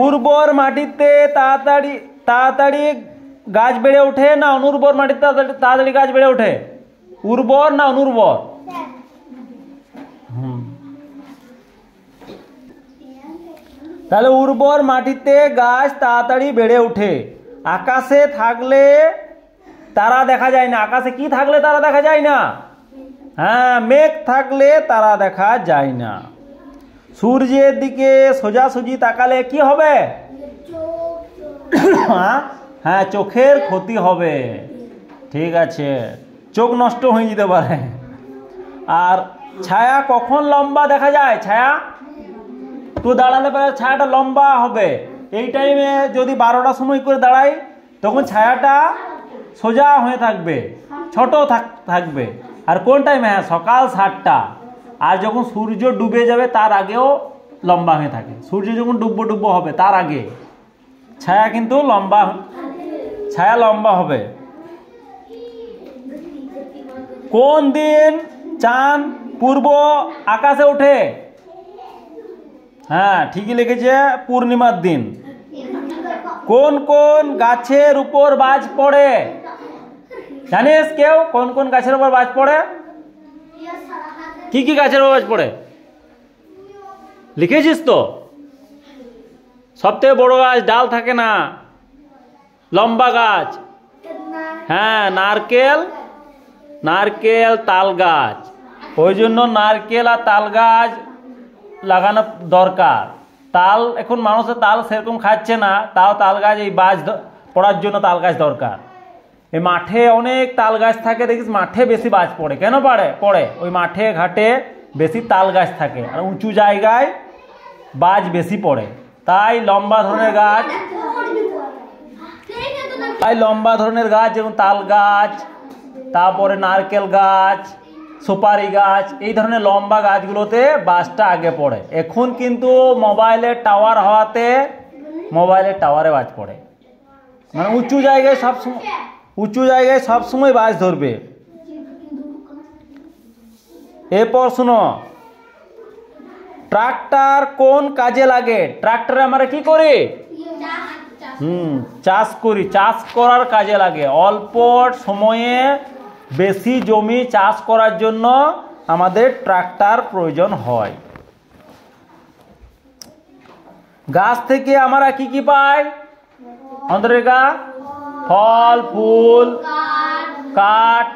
উর্বর মাটিতে তাড়াতাড়ি তাড়াতাড়ি গাছ বেড়ে ওঠে না অনুর্বর মাটিতে তাড়াতাড়ি গাছ বেড়ে ওঠে? উর্বর না অনুর্বর? তাহলে উর্বর মাটিতে গাছ তাড়াতাড়ি বেড়ে ওঠে। আকাশে থাকলে তারা দেখা যায় না। আকাশে কি থাকলে তারা দেখা যায় না? হ্যাঁ, মেঘ থাকলে তারা দেখা যায় না। সূর্যের দিকে সোজাসুজি তাকালে কি হবে? হ্যাঁ, চোখের ক্ষতি হবে। ঠিক আছে, চোখ নষ্ট হয়ে যেতে পারে। আর ছায়া কখন লম্বা দেখা যায়? ছায়া তো দাঁড়ালে পরে ছায়াটা লম্বা হবে। এই টাইমে যদি 12টার সময় করে দাঁড়াই তখন ছায়াটা সোজা হয়ে থাকবে, ছোট থাকবে। আর কোন টাইমে? হ্যাঁ, সকাল 7টা। আর যখন সূর্য ডুবে যাবে তার আগেও লম্বা হয়ে থাকে। সূর্য যখন ডুববো হবে তার আগে ছায়া কিন্তু ছায়া লম্বা হবে। কোন দিন চাঁদ পূর্ব আকাশে ওঠে? হ্যাঁ, ঠিকই লিখেছে, পূর্ণিমার দিন। কোন কোন গাছের উপর বাজ পড়ে? জানিস কেউ কোন কোন গাছের উপর বাজ পড়ে? কি কি গাছের উপর বাজ পড়ে লিখেছিস তো? সবথেকে বড় গাছ, ডাল থাকে না, লম্বা গাছ। হ্যাঁ, নারকেল তাল গাছ। ওই জন্য নারকেল আর তাল গাছ লাগানো দরকার। তাল এখন মানুষের তাল সেরকম খাচ্ছে না, তাও তাল গাছ এই বাজ পড়ার জন্য তাল গাছ দরকার। এই মাঠে অনেক তাল গাছ থাকে, দেখিস মাঠে বেশি বাজ পড়ে। কেন পড়ে? ওই মাঠে ঘাটে বেশি তাল গাছ থাকে আর উঁচু জায়গায় বাজ বেশি পড়ে। তাই লম্বা ধরনের গাছ যেমন তাল গাছ, তারপরে নারকেল গাছ, সুপারি গাছ, এই ধরনের লম্বা গাছগুলোতে বাজটা আগে পড়ে। এখন কিন্তু মোবাইলের টাওয়ার হওয়াতে মোবাইলের টাওয়ারে বাজ পড়ে। মানে উঁচু জায়গায় সবসময় বাজ ধরবে। এরপর শুনো, ট্রাক্টর কোন কাজে লাগে? ট্রাক্টরে আমরা কি করি? চাষ করি। চাষ করার কাজে লাগে। অল্প সময়ে বেশি জমি চাষ করার জন্য আমাদের ট্রাক্টর প্রয়োজন হয়। গাছ থেকে আমরা কি কি পাই? অন্তরেখা, ফল, ফুল, কাঠ,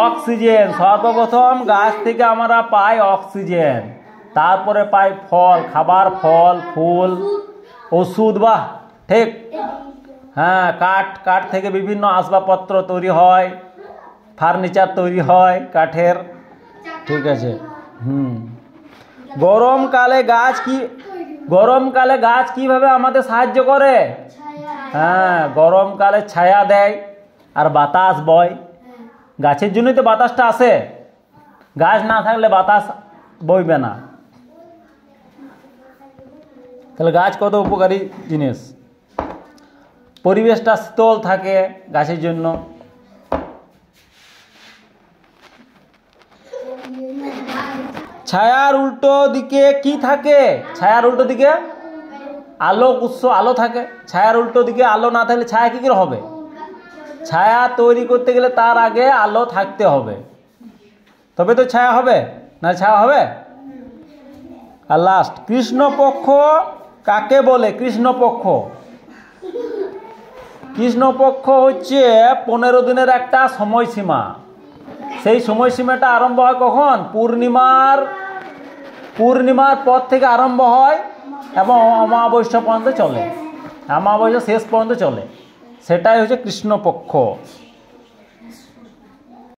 অক্সিজেন। সর্বপ্রথম গাছ থেকে আমরা পাই অক্সিজেন, তারপরে পাই ফল, খাবার, ফল, ফুল, ওষুধ। বাহ, ঠিক। হ্যাঁ, কাঠ থেকে বিভিন্ন আসবাবপত্র তৈরি হয়, ফার্নিচার তৈরি হয় কাঠের। ঠিক আছে। গরমকালে গাছ কিভাবে আমাদের সাহায্য করে? হ্যাঁ, গরমকালে ছায়া দেয় আর বাতাস বয়। গাছের জন্যই তো বাতাসটা আসে। গাছ না থাকলে বাতাস বইবে না। তাহলে গাছ কত উপকারী জিনিস। পরিবেশটা শীতল থাকে গাছের জন্য। ছায়ার উল্টো দিকে কি থাকে? ছায়ার উল্টো দিকে আলো থাকে। ছায়ার উল্টো দিকে আলো না থাকলে ছায়া কি করে হবে? ছায়া তৈরি করতে গেলে তার আগে আলো থাকতে হবে, তবে তো ছায়া হবে, না ছায়া হবে? আর লাস্ট, কৃষ্ণপক্ষ কাকে বলে? কৃষ্ণপক্ষ হচ্ছে 15 দিনের একটা সময়সীমা। সেই সময়সীমাটা আরম্ভ হয় কখন? পূর্ণিমার পর থেকে আরম্ভ হয় এবং অমাবস্যা পর্যন্ত চলে, অমাবস্যা শেষ পর্যন্ত চলে। সেটাই হচ্ছে কৃষ্ণপক্ষ।